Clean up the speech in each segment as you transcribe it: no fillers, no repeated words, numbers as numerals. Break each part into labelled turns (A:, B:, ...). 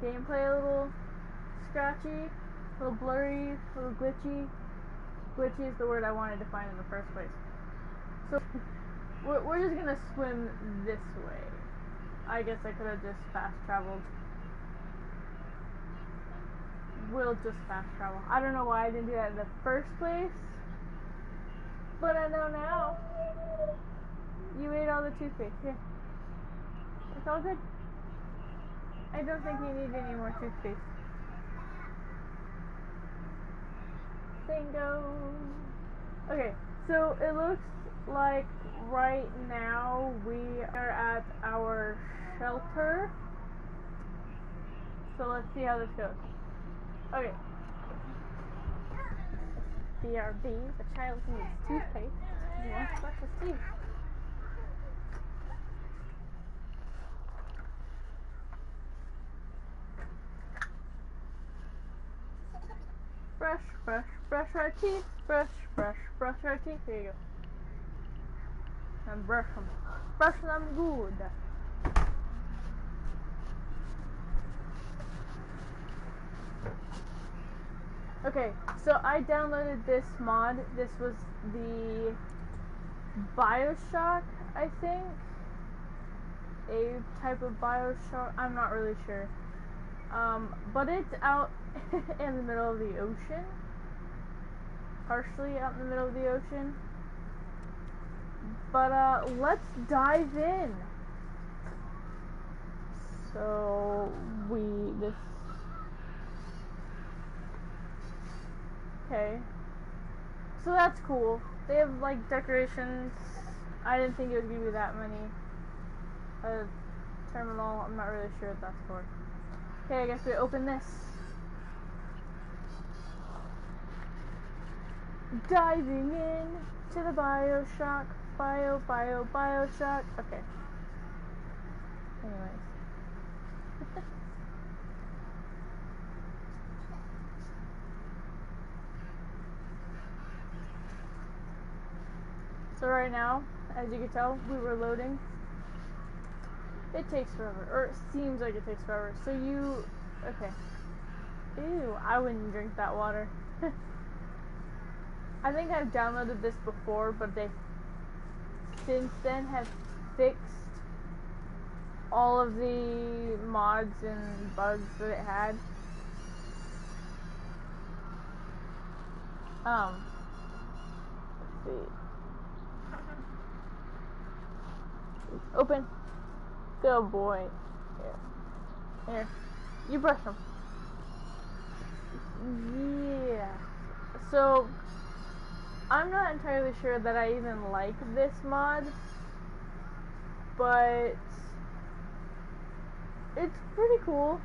A: gameplay a little scratchy, a little blurry, a little glitchy. Glitchy is the word I wanted to find in the first place. So we're just gonna swim this way. I guess I could have just fast traveled. We'll just fast travel. I don't know why I didn't do that in the first place, but I know now. You ate all the toothpaste. Here. It's all good. I don't think you need any more toothpaste. Bingo. Okay, so it looks like right now we are at our shelter. So let's see how this goes. Okay. BRB, the child needs toothpaste. He wants to brush his teeth. Brush, brush, brush our teeth. Brush, brush, brush our teeth. Here you go. And brush them. Brush them good. Okay, so I downloaded this mod. This was the BioShock, I think. A type of BioShock. I'm not really sure. But it's out in the middle of the ocean. Partially out in the middle of the ocean. But, let's dive in. So, okay. So that's cool. They have, like, decorations. I didn't think it was gonna be that many. A terminal, I'm not really sure what that's for. Okay, I guess we open this. Diving in to the BioShock. BioShock. Okay. Anyways. So right now, as you can tell, we were loading. It takes forever, or it seems like it takes forever. So okay. Ew, I wouldn't drink that water. I think I've downloaded this before, but they since then have fixed all of the mods and bugs that it had. Let's see. Open. Good boy. Here. You brush them. Yeah. So, I'm not entirely sure that I even like this mod, but it's pretty cool.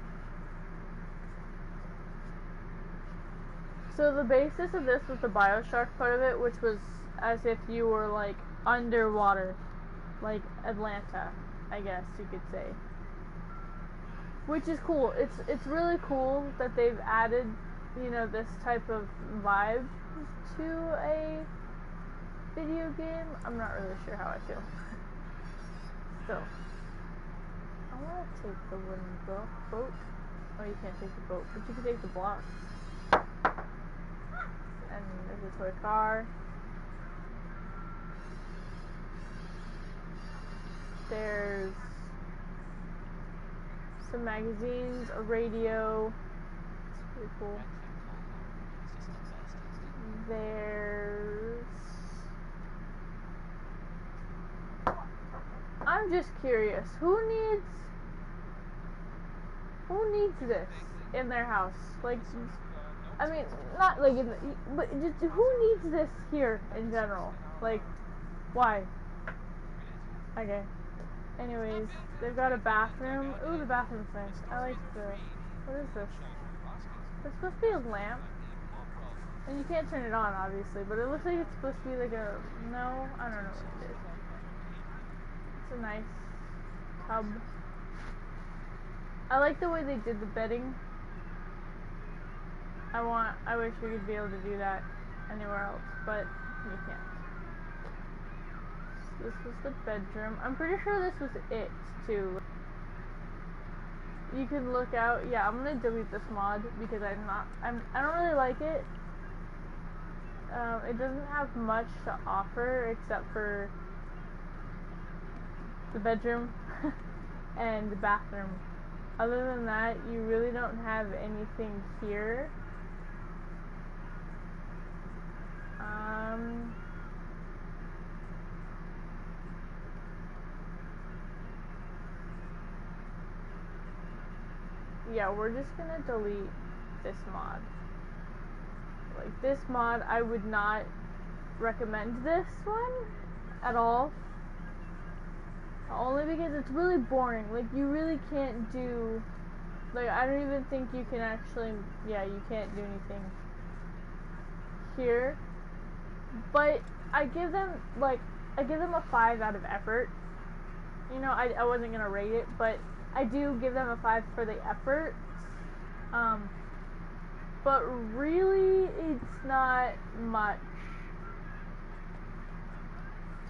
A: So the basis of this was the BioShock part of it, which was as if you were like underwater, like Atlanta, I guess you could say. Which is cool. It's really cool that they've added, you know, this type of vibe to a video game. I'm not really sure how I feel. So, I want to take the wooden boat. Oh, you can't take the boat, but you can take the block. And there's a toy car. There's some magazines, a radio. It's pretty cool. I'm just curious, who needs this in their house? Like, I mean, not like but just who needs this here in general? Like, why? Okay. Anyways, they've got a bathroom. Ooh, the bathroom's nice. I like what is this? It's supposed to be a lamp. And you can't turn it on, obviously, but it looks like it's supposed to be like no, I don't know what it is. It's a nice tub. I like the way they did the bedding. I wish we could be able to do that anywhere else, but you can't. This was the bedroom. I'm pretty sure this was it, too. you can look out. Yeah, I'm gonna delete this mod because I don't really like it. It doesn't have much to offer except for the bedroom and the bathroom. Other than that, you really don't have anything here. Yeah, we're just gonna delete this mod. Like, this mod, I would not recommend this one at all. Only because it's really boring. Like, you really can't do... Like, I don't even think you can actually... Yeah, you can't do anything here. But I give them, like, a 5 out of effort. You know, I wasn't gonna rate it, but I do give them a 5 for the effort. But really, it's not much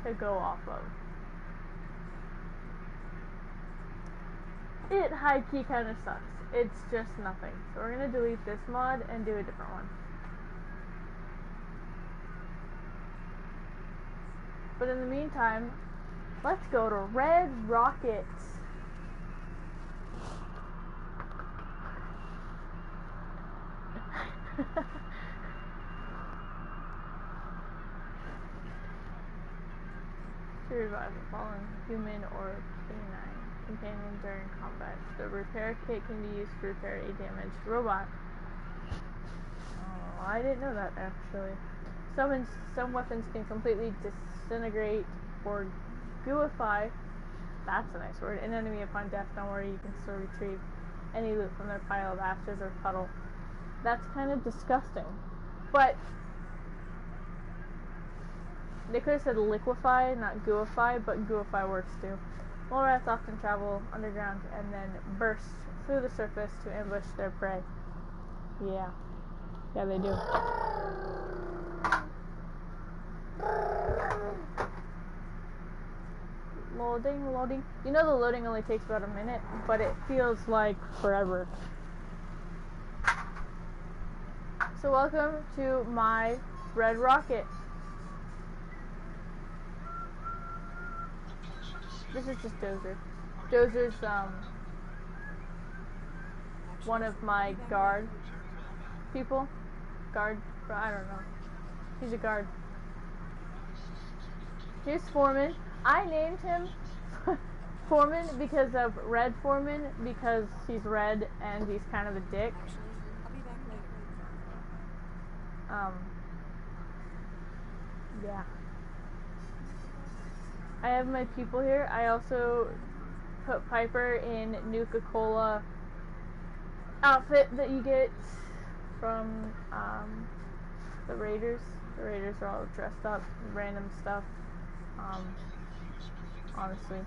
A: to go off of. It high-key kind of sucks. It's just nothing. So we're gonna delete this mod and do a different one. But in the meantime, let's go to Red Rocket. To revive a fallen human or canine companion during combat. The repair kit can be used to repair a damaged robot. Oh, I didn't know that actually. Some weapons can completely disintegrate or gooify. That's a nice word. An enemy upon death. Don't worry, you can still retrieve any loot from their pile of ashes or puddle. That's kind of disgusting. But they could have said liquefy, not gooify, but gooify works too. Mole rats often travel underground and then burst through the surface to ambush their prey. Yeah. Yeah, they do. Loading. You know the loading only takes about a minute, but it feels like forever. So welcome to my Red Rocket. This is just Dozer. Dozer's one of my guard people. Guard, I don't know. He's a guard. Here's Foreman. I named him Foreman because of Red Foreman, because he's red and he's kind of a dick. Yeah. I have my people here. I also put Piper in Nuka-Cola outfit that you get from the Raiders. The Raiders are all dressed up, random stuff. Honestly.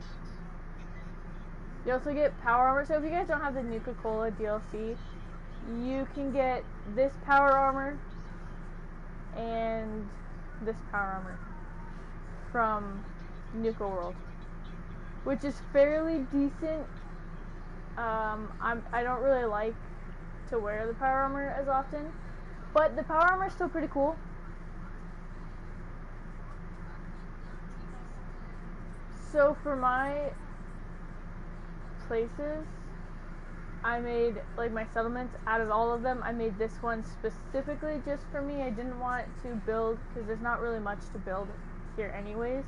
A: You also get power armor. So if you guys don't have the Nuka-Cola DLC, you can get this power armor and this power armor from Nuka World, which is fairly decent. I don't really like to wear the power armor as often, but the power armor is still pretty cool. So for my places, I made, like, my settlements, out of all of them, I made this one specifically just for me. I didn't want to build, because there's not really much to build here anyways.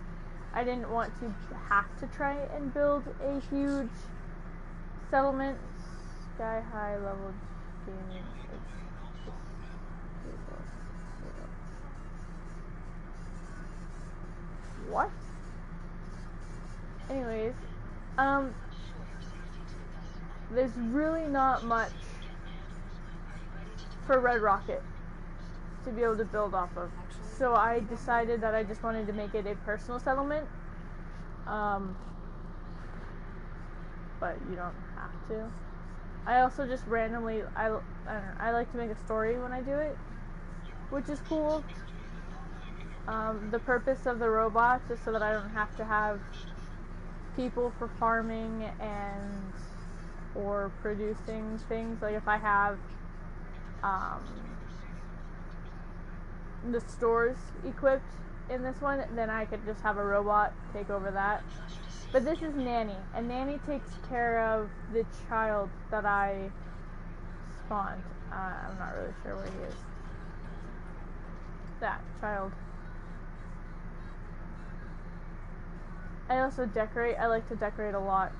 A: I didn't want to have to try and build a huge settlement. Sky high level gaming. What? Anyways, there's really not much for Red Rocket to be able to build off of. So I decided that I just wanted to make it a personal settlement. But you don't have to. I also just randomly, I don't know, I like to make a story when I do it, which is cool. The purpose of the robots is so that I don't have to have people for farming and or producing things. Like if I have the stores equipped in this one, then I could just have a robot take over that. But this is Nanny, and Nanny takes care of the child that I spawned. I'm not really sure where he is. That child. I also decorate. I like to decorate a lot.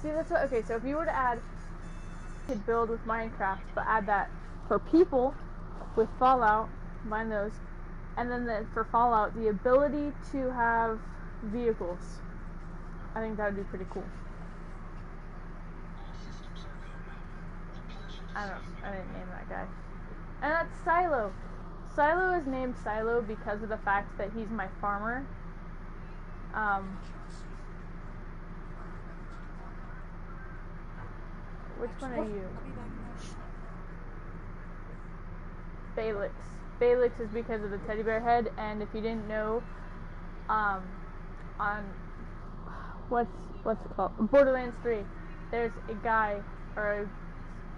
A: See, that's what. Okay, so if you were to add, you could build with Minecraft, but add that for people with Fallout. Find those, and then for Fallout, the ability to have vehicles. I think that would be pretty cool. I didn't name that guy. And that's Silo. Silo is named Silo because of the fact that he's my farmer. Which one are you? Balix. Balix is because of the teddy bear head, and if you didn't know, on what's it called? Borderlands 3, there's a guy or a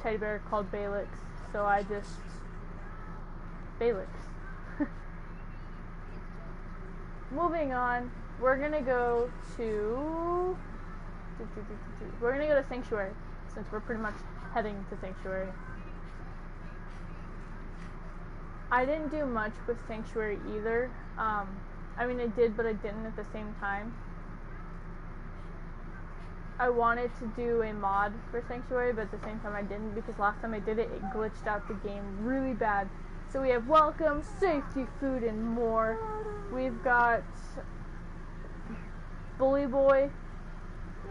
A: teddy bear called Balix, so I just Balix. Moving on, we're gonna go to Sanctuary, since we're pretty much heading to Sanctuary. I didn't do much with Sanctuary either. I mean, I did, but I didn't at the same time. I wanted to do a mod for Sanctuary, but at the same time I didn't, because last time I did it, it glitched out the game really bad. So we have welcome, safety, food, and more. We've got Bully Boy.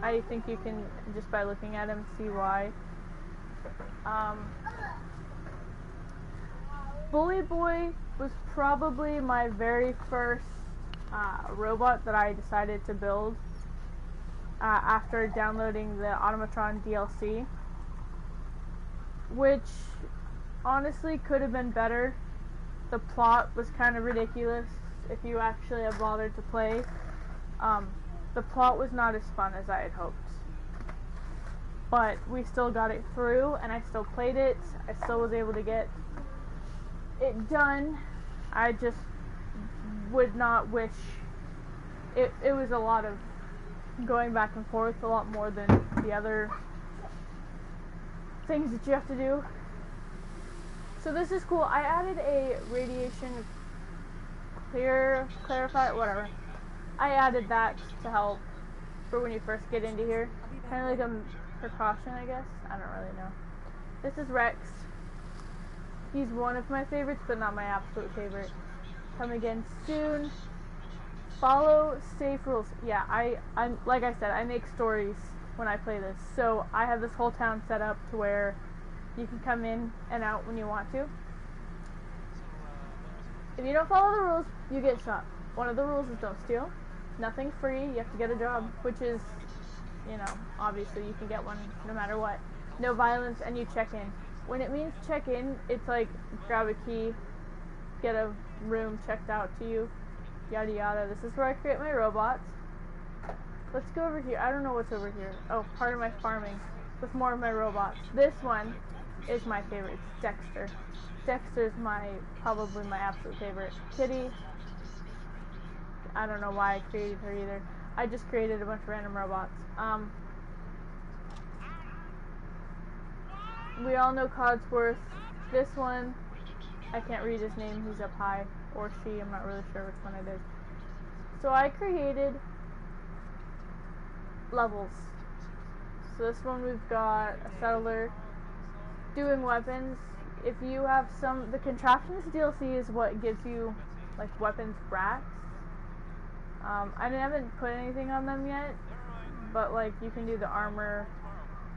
A: I think you can, just by looking at him, see why. Bully Boy was probably my very first robot that I decided to build after downloading the Automatron DLC, which honestly could have been better. The plot was kind of ridiculous if you actually have bothered to play. The plot was not as fun as I had hoped, but we still got it through, and I still played it. I still was able to get it done. I just would not wish it was a lot of going back and forth, a lot more than the other things that you have to do. So this is cool. I added a radiation clarify, whatever. I added that to help for when you first get into here. Kind of like a precaution, I guess. I don't really know. This is Rex. He's one of my favorites, but not my absolute favorite. Come again soon. Follow safe rules. Yeah, I'm like I said, I make stories when I play this. So I have this whole town set up to where you can come in and out when you want to. If you don't follow the rules, you get shot. One of the rules is don't steal. Nothing free. You have to get a job, which is, you know, obviously you can get one no matter what. No violence, and you check in. When it means check in, it's like grab a key, get a room checked out to you, yada yada. This is where I create my robots. Let's go over here. I don't know what's over here. Oh, part of my farming with more of my robots. This one is my favorite. It's Dexter. Dexter's probably my absolute favorite. Kitty, I don't know why I created her either. I just created a bunch of random robots. We all know Codsworth. This one, I can't read his name. He's up high. Or she. I'm not really sure which one it is. So I created levels. So this one we've got a settler doing weapons. If you have the Contraptions DLC is what gives you like weapons racks. I haven't put anything on them yet, but like you can do the armor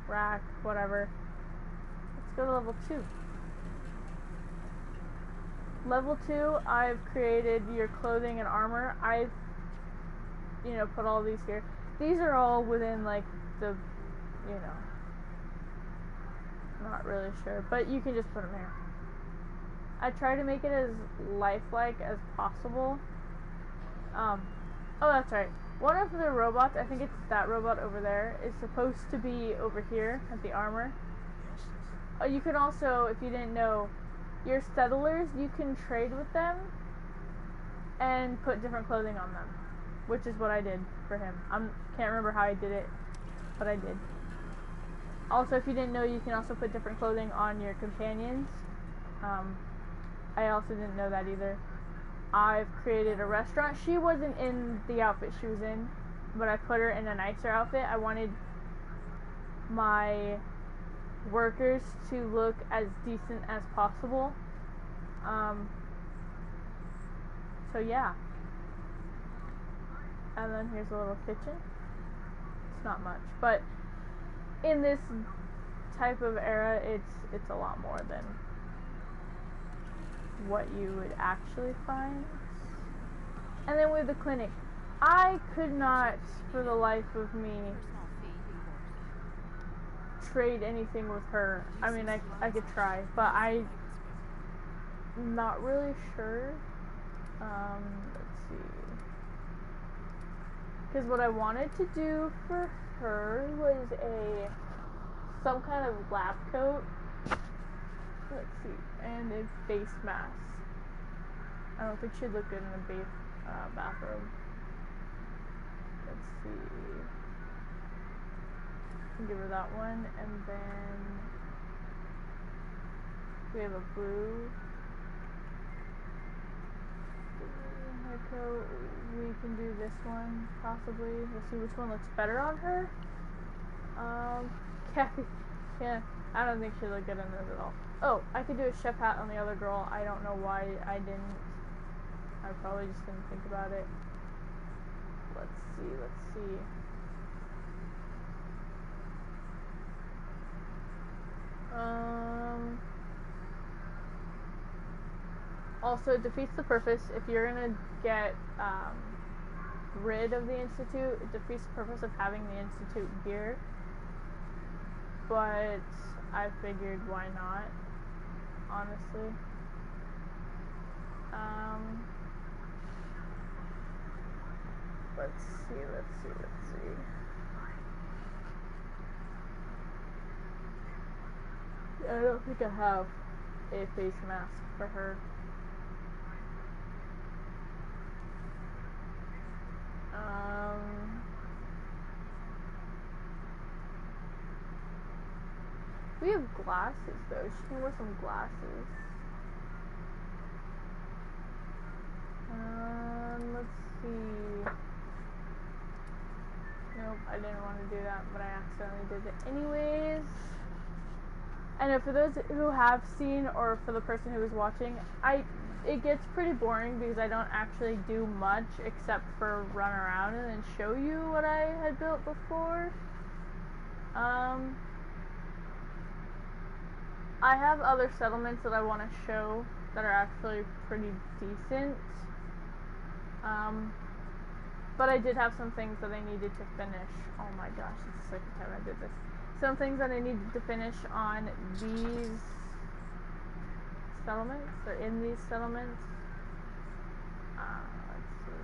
A: rack, whatever. Let's go to level 2. Level 2, I've created your clothing and armor. I've, put all these here. These are all within like the, not really sure, but you can just put them here. I try to make it as lifelike as possible. Oh, that's right. One of the robots, I think it's that robot over there, is supposed to be over here at the armor. You can also, if you didn't know, your settlers, you can trade with them and put different clothing on them, which is what I did for him. I can't remember how I did it, but I did. Also, if you didn't know, you can also put different clothing on your companions. I also didn't know that either. I've created a restaurant. She wasn't in the outfit she was in, but I put her in a nicer outfit. I wanted my workers to look as decent as possible. So yeah. And then here's a little kitchen. It's not much, but in this type of era, it's a lot more than what you would actually find. And then with the clinic, I could not for the life of me trade anything with her. I mean, I could try, but I'm not really sure. Let's see, because what I wanted to do for her was some kind of lab coat. Let's see, and a face mask. I don't think she'd look good in a bathrobe. Let's see. Give her that one, and then we have a blue hair coat. We can do this one possibly. We'll see which one looks better on her. Kathy, yeah, I don't think she looked good in this at all. Oh, I could do a chef hat on the other girl. I don't know why I didn't. I probably just didn't think about it. Let's see. Also, it defeats the purpose. If you're gonna get rid of the Institute, it defeats the purpose of having the Institute gear. But I figured, why not? Honestly. Let's see. I don't think I have a face mask for her. We have glasses though. She can wear some glasses. Let's see. Nope, I didn't want to do that, but I accidentally did it anyways. And for those who have seen, or for the person who is watching, it gets pretty boring because I don't actually do much except for run around and then show you what I had built before. I have other settlements that I want to show that are actually pretty decent. But I did have some things that I needed to finish. Oh my gosh, it's the second time I did this. Some things that I needed to finish on these settlements, or in these settlements. Let's see.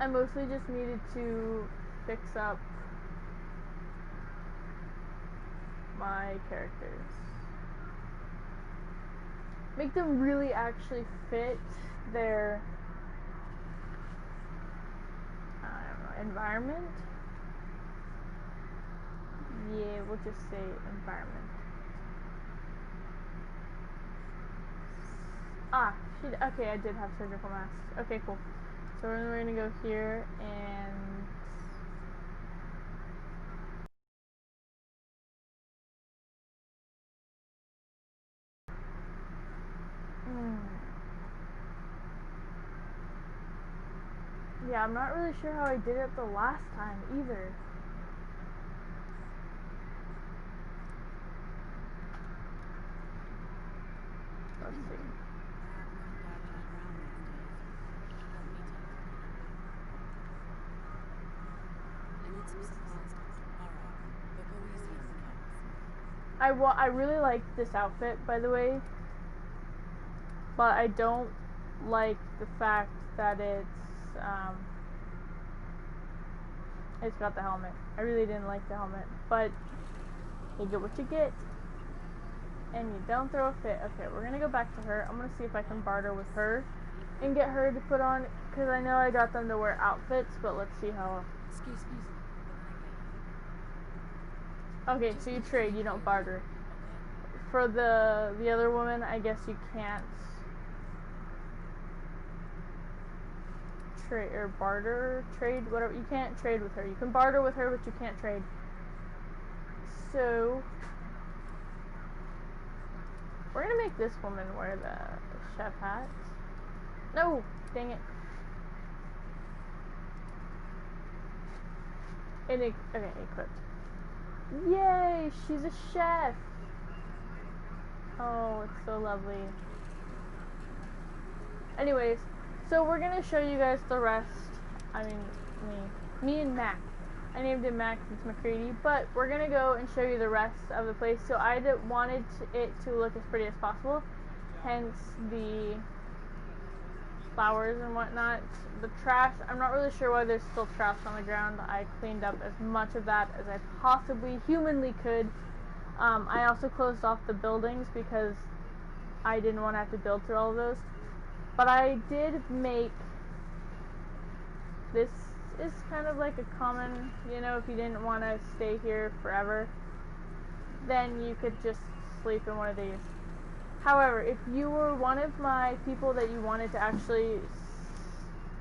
A: I mostly just needed to fix up my characters. Make them really actually fit their environment. Yeah, we'll just say environment. Okay, I did have surgical masks. Okay, cool. So we're gonna go here and yeah, I'm not really sure how I did it the last time either. Let's see. I really like this outfit, by the way, but I don't like the fact that it's it's got the helmet. I really didn't like the helmet, but you get what you get. And you don't throw a fit. Okay, we're gonna go back to her. I'm gonna see if I can barter with her and get her to put on, because I know I got them to wear outfits, but let's see how.
B: Excuse me.
A: Okay, so you trade, you don't barter. For the other woman, I guess you can't trade or barter, trade, whatever. You can't trade with her. You can barter with her, but you can't trade. So we're gonna make this woman wear the chef hat. No, dang it. Okay, equipped. Yay, she's a chef. Oh, it's so lovely. Anyways, so we're gonna show you guys the rest. I mean, me and Mac. I named him Mac, it's McCready, but we're gonna go and show you the rest of the place. So I wanted it to look as pretty as possible, hence the flowers and whatnot. The trash, I'm not really sure why there's still trash on the ground. I cleaned up as much of that as I possibly humanly could. I also closed off the buildings because I didn't want to have to build through all of those. But I did make, this is kind of like a common, you know, if you didn't want to stay here forever, then you could just sleep in one of these. However, if you were one of my people that you wanted to actually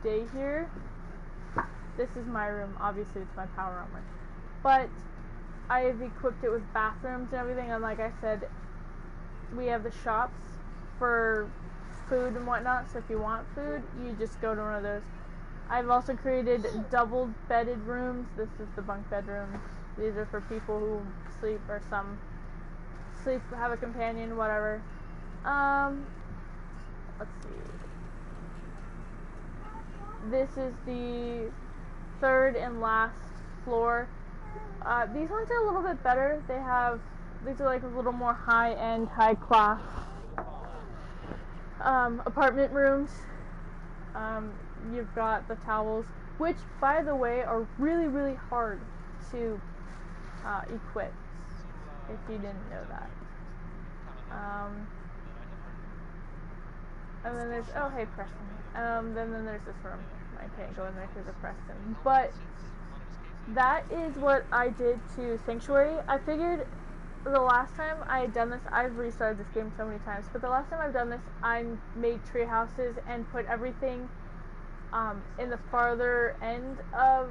A: stay here, this is my room. Obviously, it's my power armor. But I've equipped it with bathrooms and everything, and like I said, we have the shops for food and whatnot, so if you want food, you just go to one of those. I've also created double bedded rooms. This is the bunk bedrooms. These are for people who sleep, or some sleep, have a companion, whatever. Let's see. This is the third and last floor. These ones are a little bit better. These are like a little more high-end, high-class apartment rooms. You've got the towels, which, by the way, are really, really hard to equip, if you didn't know that. And then there's, oh hey Preston. Then there's this room. I can't go in there because of Preston. But that is what I did to Sanctuary. I figured the last time I had done this, I've restarted this game so many times, but the last time I've done this, I made tree houses and put everything in the farther end of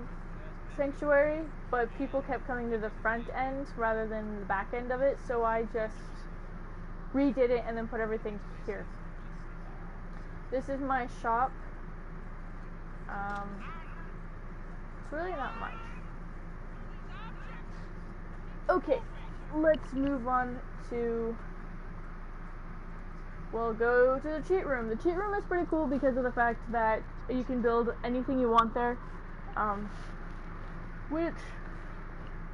A: Sanctuary, but people kept coming to the front end rather than the back end of it, so I just redid it and then put everything here. This is my shop. It's really not much. Okay, let's move on to, we'll go to the cheat room. The cheat room is pretty cool because of the fact that you can build anything you want there, which,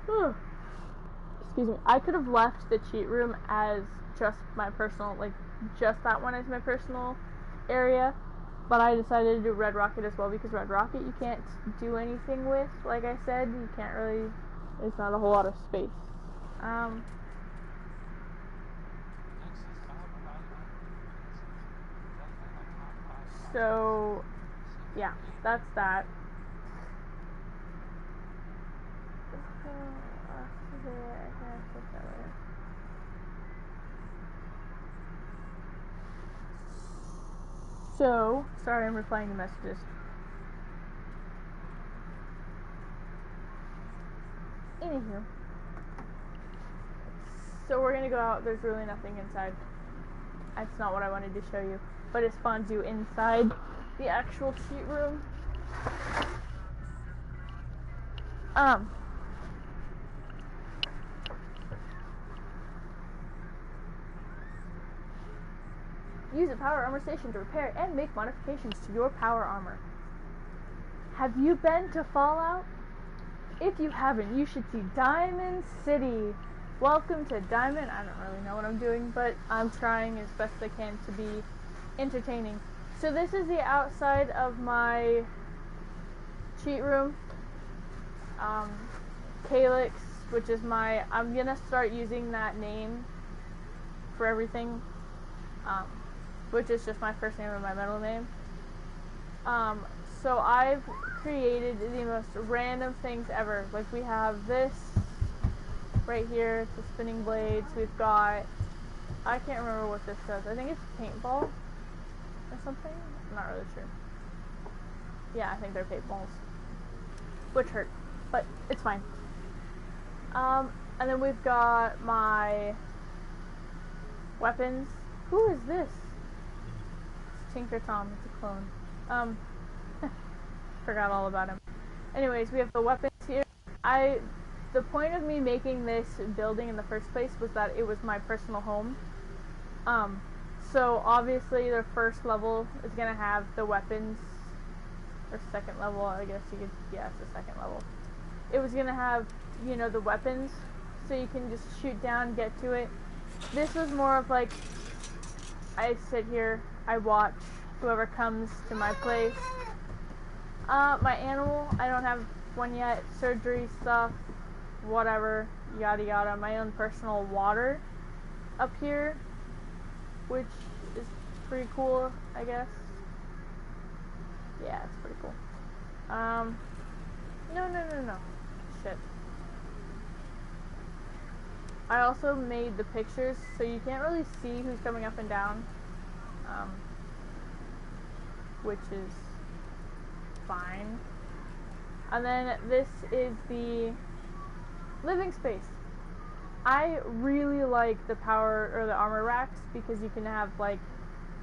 A: excuse me, I could have left the cheat room as just my personal, like, just that one as my personal area, but I decided to do Red Rocket as well because Red Rocket you can't do anything with, like I said, you can't really, it's not a whole lot of space. So, yeah, that's that. So, sorry, I'm replying to messages. Anywho. So we're gonna go out, there's really nothing inside. That's not what I wanted to show you. But it spawns you inside the actual cheat room. Use a power armor station to repair and make modifications to your power armor. Have you been to Fallout? If you haven't, you should see Diamond City. Welcome to Diamond. I don't really know what I'm doing, but I'm trying as best I can to be entertaining. So this is the outside of my cheat room. Calyx, which is I'm gonna start using that name for everything, which is just my first name and my middle name. So I've created the most random things ever. Like, we have this right here, it's the spinning blades. We've got, I can't remember what this says. I think it's paintball or something. I'm not really sure. Yeah, I think they're paintballs, which hurt, but it's fine. And then we've got my weapons. Who is this? It's Tinker Tom. It's a clone. Forgot all about him. Anyways, we have the weapons here. The point of me making this building in the first place was that it was my personal home. So obviously the first level is gonna have the weapons, or second level, I guess you could, yeah, it's the second level. It was gonna have, you know, the weapons, so you can just shoot down, get to it. This was more of like, I sit here, I watch whoever comes to my place. My animal, I don't have one yet. Surgery stuff, whatever, yada yada. My own personal water up here, which is pretty cool, I guess. Yeah, it's pretty cool. No. Shit. I also made the pictures, so you can't really see who's coming up and down, which is fine. And then this is the living space. I really like the power or the armor racks because you can have, like,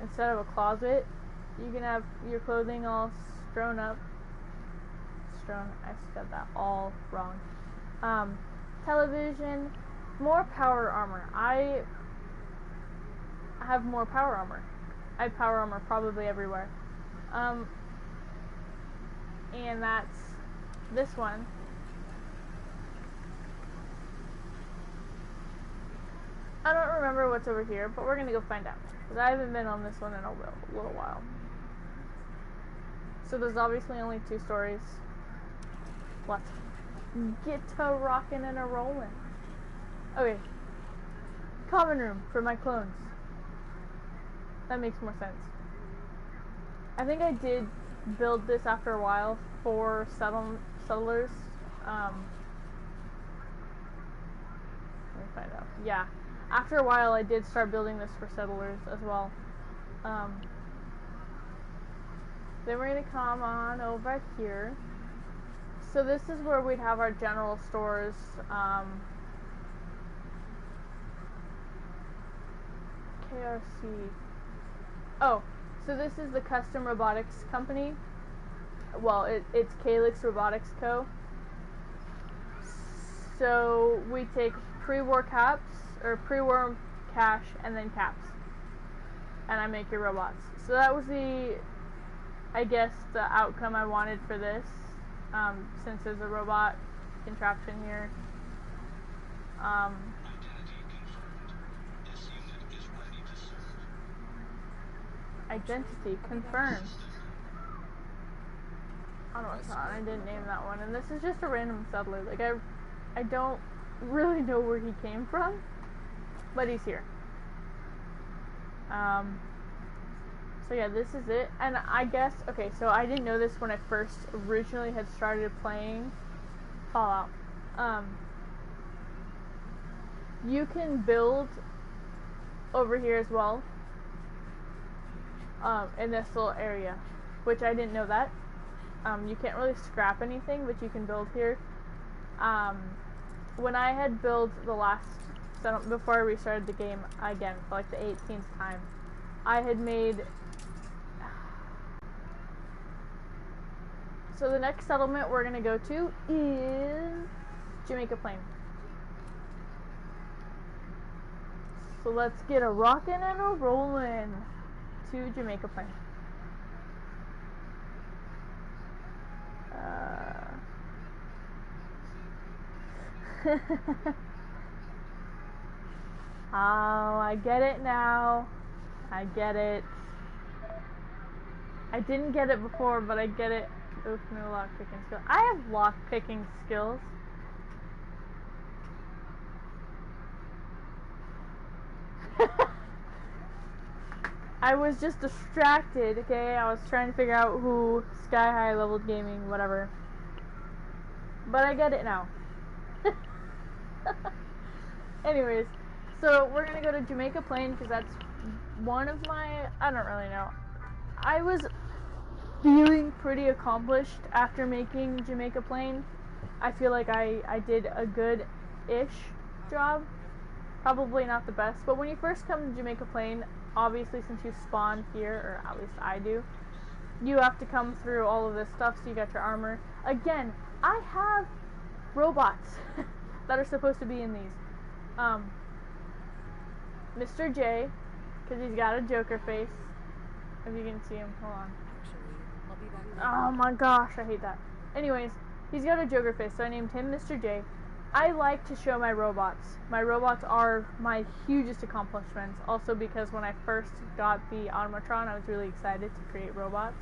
A: instead of a closet, you can have your clothing all strewn up. I said that all wrong. Television, more power armor. I have more power armor. I have power armor probably everywhere. And that's this one. I don't remember what's over here, but we're gonna go find out, because I haven't been on this one in a little while. So there's obviously only 2 stories. Let's get to rockin' and a rollin'. Okay. Common room for my clones. That makes more sense. I think I did build this after a while for settlers. Let me find out. Yeah. After a while I did start building this for settlers as well. Then we're going to come on over here. So this is where we'd have our general stores. KRC. Oh, so this is the Custom Robotics Company. Well, it's Calyx Robotics Co. So we take pre-war caps, or pre-war cash, and then caps. And I make your robots. So that was I guess, the outcome I wanted for this. Since there's a robot contraption here. Identity confirmed. Oh no, it's not. I didn't name that one. And this is just a random settler. Like, I don't really know where he came from, but he's here. So yeah, this is it. And I guess, okay, so I didn't know this when I first originally had started playing Fallout. You can build over here as well, in this little area, which I didn't know that. You can't really scrap anything, but you can build here. When I had built the last settlement, before I restarted the game again for like the 18th time, I had made... So the next settlement we're gonna go to is Jamaica Plain. So let's get a rockin' and a rollin' to Jamaica Plain. Oh, I get it now. I get it. I didn't get it before, but I get it Oof, no lock picking skills. I have lock picking skills. I was just distracted, okay? I was trying to figure out who Sky High leveled gaming, whatever. But I get it now. Anyways, so we're gonna go to Jamaica Plain because that's one of my, I don't really know. I was feeling pretty accomplished after making Jamaica Plain. I feel like I did a good-ish job. Probably not the best, but when you first come to Jamaica Plain, obviously since you spawn here, or at least I do, you have to come through all of this stuff, so you got your armor. Again, I have robots that are supposed to be in these. Mr. J, because he's got a Joker face. If you can see him, hold on.
B: I'll be back later.
A: Oh my gosh, I hate that. Anyways, he's got a Joker face, so I named him Mr. J. I like to show my robots. My robots are my hugest accomplishments. Also because when I first got the Automatron, I was really excited to create robots.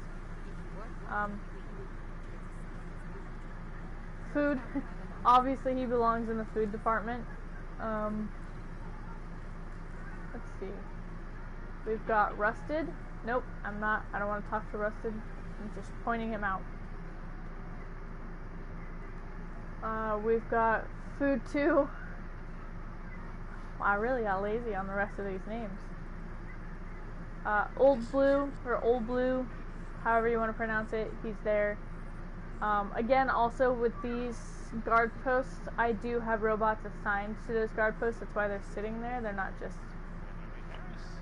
A: Food. Obviously he belongs in the food department. Let's see. We've got Rusted. Nope, I don't want to talk to Rusted. I'm just pointing him out. We've got Food 2. Wow, I really got lazy on the rest of these names. Old Blue, or Old Blue, however you want to pronounce it, he's there. Again, also with these guard posts, I do have robots assigned to those guard posts. That's why they're sitting there. They're not just,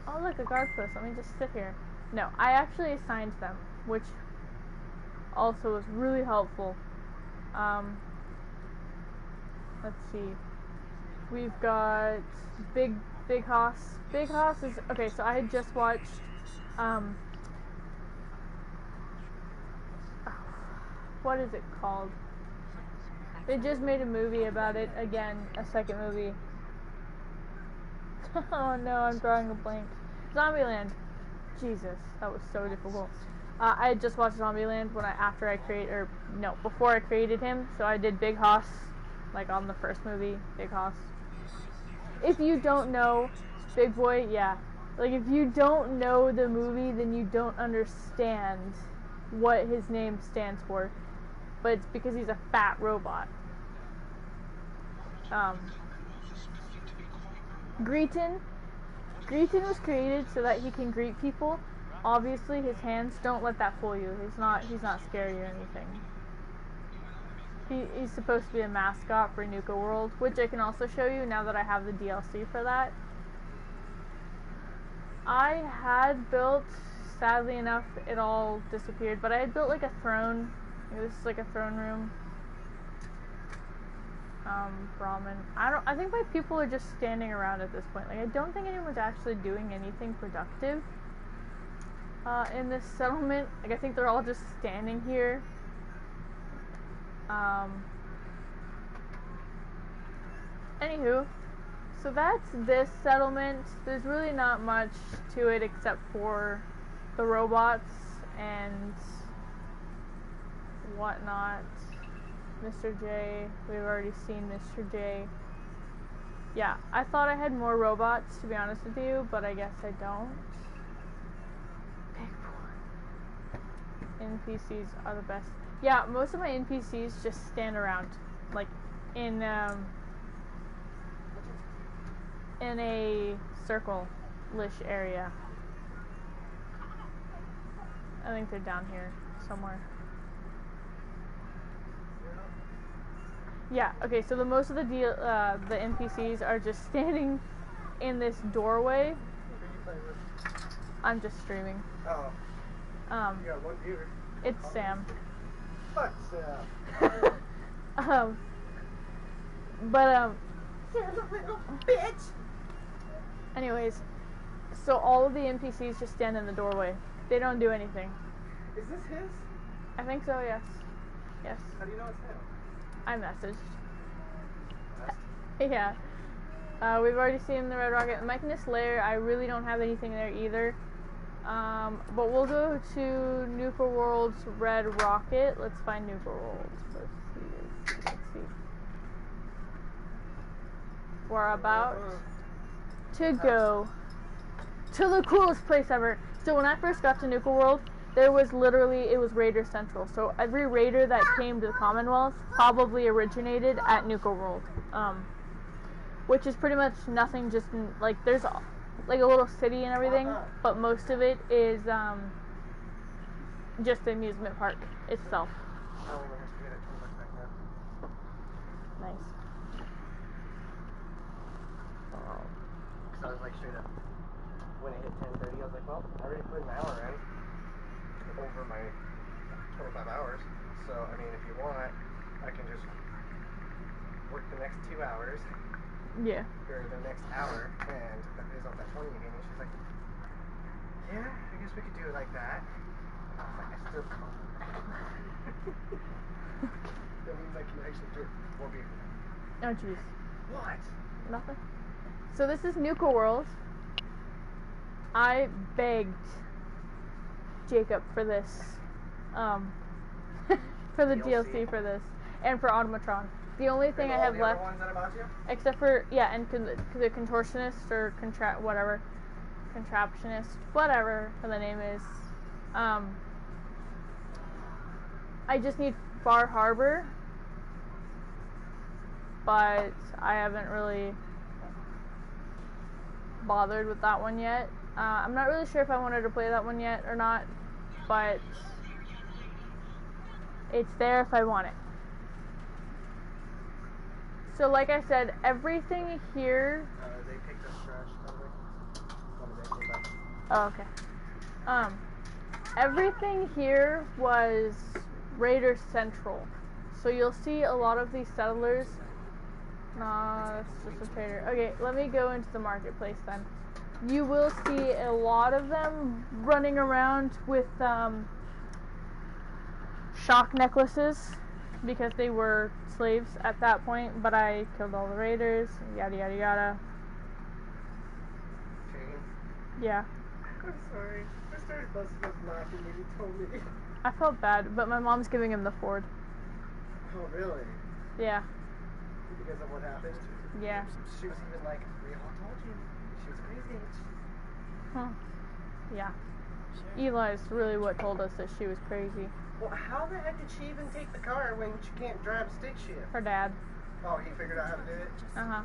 A: oh look, a guard post, let me just sit here. No, I actually assigned them, which also was really helpful. Let's see. We've got Big Hoss. Big Hoss is, okay, so I had just watched, what is it called? They just made a movie about it, again, a second movie. Oh no, I'm drawing a blank. Zombieland. Jesus, that was so difficult. I had just watched Zombieland before I created him, so I did Big Hoss, like on the first movie, Big Hoss. If you don't know Big Boy, yeah. Like if you don't know the movie, then you don't understand what his name stands for. But it's because he's a fat robot. Greeton was created so that he can greet people. Obviously his hands, don't let that fool you. He's not scary or anything. He's supposed to be a mascot for Nuka World, which I can also show you now that I have the DLC for that. I had built, sadly enough, it all disappeared, but I had built like a throne. This is like a throne room. Brahmin. I think my people are just standing around at this point. Like, I don't think anyone's actually doing anything productive in this settlement. Like, I think they're all just standing here. Anywho, so that's this settlement. There's really not much to it except for the robots and whatnot. Mr. J, we've already seen Mr. J. Yeah, I thought I had more robots, to be honest with you, but I guess I don't. Big boy. NPCs are the best. Yeah, most of my NPCs just stand around, like, in a circle-ish area. I think they're down here somewhere. Yeah, okay, so most of the NPCs are just standing in this doorway. I'm just streaming.
C: Oh. You got one viewer.
A: It's Sam.
C: Fuck Sam.
B: Sam's a little bitch!
A: Anyways, so all of the NPCs just stand in the doorway. They don't do anything.
C: Is this his?
A: I think so, yes. Yes.
C: How do you know it's him?
A: I messaged. Yeah. We've already seen the Red Rocket. Mechanist Lair, I really don't have anything there either. But we'll go to Nuka World's Red Rocket. Let's find Nuka World. Let's see. We're about to go to the coolest place ever. So when I first got to Nuka World, there was literally, it was Raider Central. So every Raider that came to the Commonwealth probably originated at Nuka World. Which is pretty much nothing, just like there's like a little city and everything, but most of it is just the amusement park itself. Nice.
C: So I was like straight up, when it hit 10:30, I was like, well, I already put an hour in over my 25 hours. So, I mean, if you want, I can just work the next 2 hours.
A: Yeah.
C: Or the next hour, and that pays off that 20 you gave me. She's like, yeah, I guess we could do it like that. I was like, I still can't. That means I can actually do it before being.
A: Oh jeez.
C: What?
A: Nothing. So this is Nuka World. I begged Jacob for this, for the DLC for this, and for Automatron. The only thing I have left, except for, yeah, and the contortionist or contraptionist, whatever the name is, I just need Far Harbor, but I haven't really bothered with that one yet. I'm not really sure if I wanted to play that one yet or not, but it's there if I want it. So like I said, everything here...
C: they picked up trash, by the way.
A: Oh, okay. Everything here was Raider Central. So you'll see a lot of these settlers... Nah, that's just a trader. Okay, let me go into the marketplace then. You will see a lot of them running around with shock necklaces, because they were slaves at that point, but I killed all the raiders, yada yada yada.
C: Jane?
A: Yeah.
C: I'm sorry. I started busting up laughing when you told me.
A: I felt bad, but my mom's giving him the Ford.
C: Oh, really?
A: Yeah.
C: Because of what happened?
A: Yeah.
C: She was even like, we all told you. She was crazy.
A: Huh. Yeah. Eli's really what told us that she was crazy.
C: Well, how the heck did she even take the car when she can't drive stick shift?
A: Her dad.
C: Oh, he figured out how to do it?
A: Uh-huh.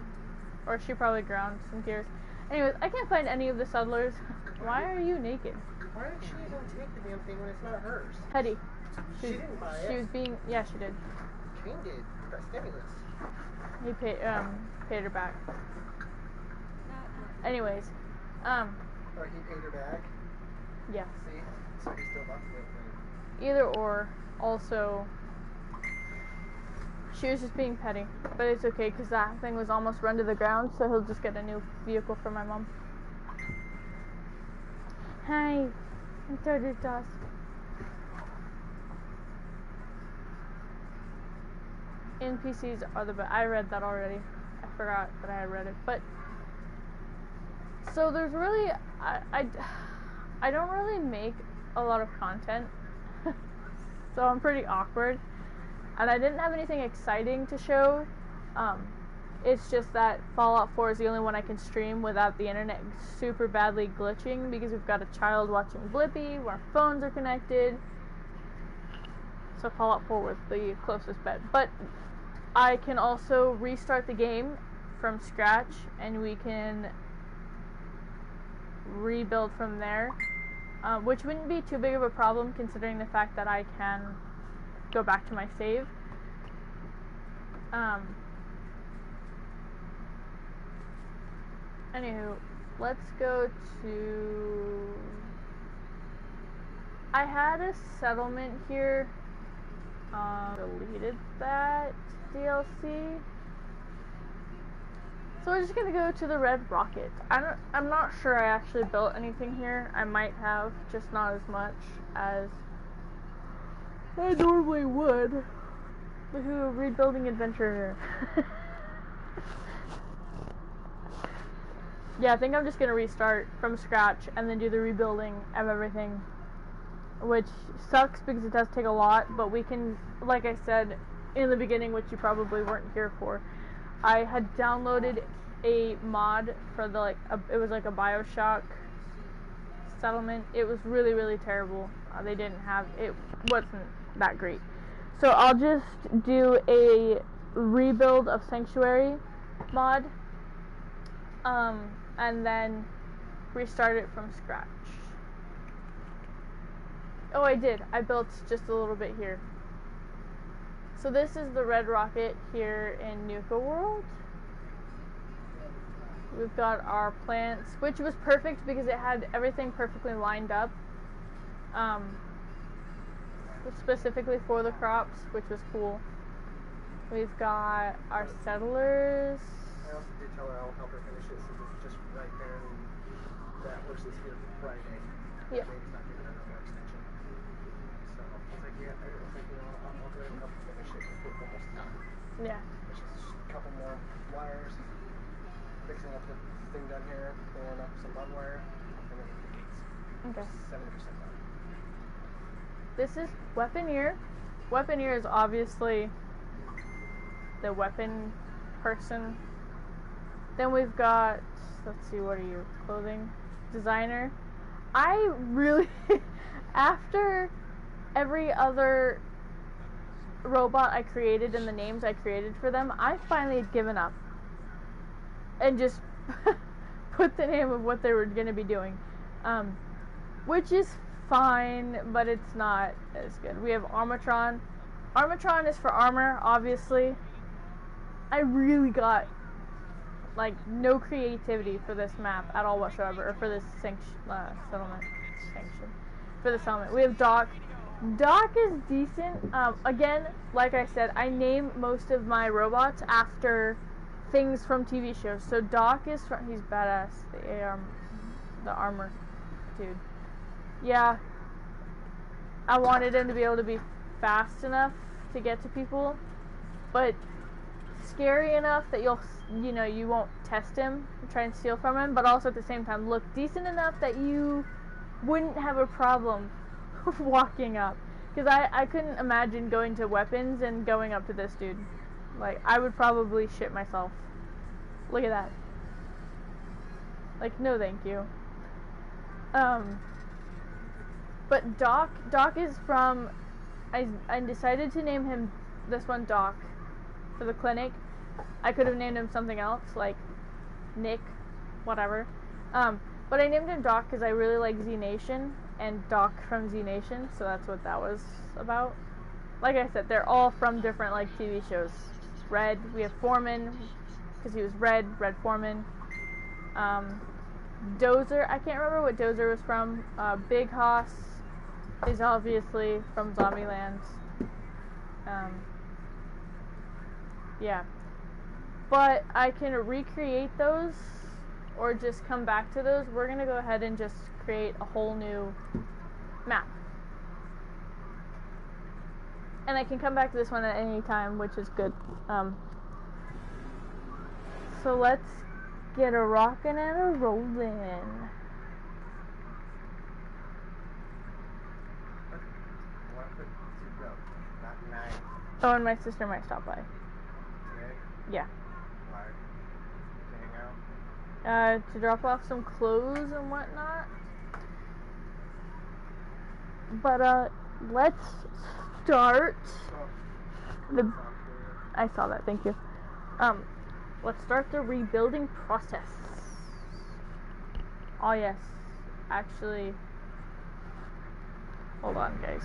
A: Or she probably ground some gears. Anyways, I can't find any of the settlers. Why are you naked?
C: Why did she even take the damn thing when it's not hers?
A: Hetty.
C: She didn't buy it.
A: She was being... Yeah, she did.
C: Kane did. Got stimulus.
A: He paid her back. Anyways,
C: Oh, he paid her back?
A: yeah.
C: See? So he still bought the thing.
A: Either or. Also, she was just being petty. But it's okay, because that thing was almost run to the ground, so he'll just get a new vehicle for my mom. Hi. I'm Turtle Dust. NPCs are the best. I read that already. I forgot that I had read it. But, so there's really, I don't really make a lot of content. So I'm pretty awkward. And I didn't have anything exciting to show. It's just that Fallout 4 is the only one I can stream without the internet super badly glitching, because we've got a child watching Blippi, our phones are connected. So Fallout 4 was the closest bet. But I can also restart the game from scratch, and we can rebuild from there, which wouldn't be too big of a problem considering the fact that I can go back to my save. Anywho, let's go to... I had a settlement here. Deleted that DLC. So we're just gonna go to the Red Rocket. I'm not sure I actually built anything here. I might have, just not as much as I normally would. This is a rebuilding adventure here. Yeah, I think I'm just gonna restart from scratch and then do the rebuilding of everything, which sucks because it does take a lot, but we can, like I said in the beginning, which you probably weren't here for, I had downloaded a mod for the, it was like a BioShock settlement. It was really, really terrible. It wasn't that great. So I'll just do a rebuild of Sanctuary mod, and then restart it from scratch. Oh, I did. I built just a little bit here. So this is the red rocket here in Nuka World. We've got our plants, which was perfect because it had everything perfectly lined up, specifically for the crops, which was cool. We've got our settlers.
C: I also did tell her I'll help her finish it since it's just right there and that horse is here for Friday.
A: Yeah.
C: Maybe not giving her no more extension. So I was like, yeah, I was like, I'll go ahead and help her finish it. We're almost done.
A: Yeah.
C: There's just a couple more wires, fixing up the thing down here, pulling up some barbed wire, and then the gates.
A: Okay.
C: 70% done.
A: This is Weaponeer. Weaponeer is obviously the weapon person. Then we've got, let's see, what are you? Clothing designer. I really, after every other robot I created and the names I created for them, I finally had given up and just put the name of what they were going to be doing, which is fine, but it's not as good. We have Armatron. Armatron is for armor, obviously. I really got no creativity for this map at all whatsoever, or for this settlement. For the settlement. We have Doc. Doc is decent. Again, like I said, I name most of my robots after things from TV shows. So Doc is he's badass. The armor dude. Yeah. I wanted him to be able to be fast enough to get to people, but scary enough that you won't test him and try and steal from him, but also at the same time look decent enough that you wouldn't have a problem walking up. Because I couldn't imagine going to weapons and going up to this dude. I would probably shit myself. Look at that. No thank you. But Doc is from, I decided to name him, this one, Doc, for the clinic. I could have named him something else, like Nick, whatever. But I named him Doc because I really like Z Nation and Doc from Z Nation, so that's what that was about. Like I said, they're all from different TV shows. Red, we have Foreman because he was Red Foreman. Dozer, I can't remember what Dozer was from. Big Hoss is obviously from Zombieland. Yeah. But I can recreate those or just come back to those. We're going to go ahead and just create a whole new map. And I can come back to this one at any time, which is good. So let's get a rockin' and a rollin'. Oh, and my sister might stop by.
C: Today?
A: Yeah.
C: Why? To hang out?
A: To drop off some clothes and whatnot. But, let's start I saw that, thank you. Let's start the rebuilding process. Oh yes, actually, hold on guys.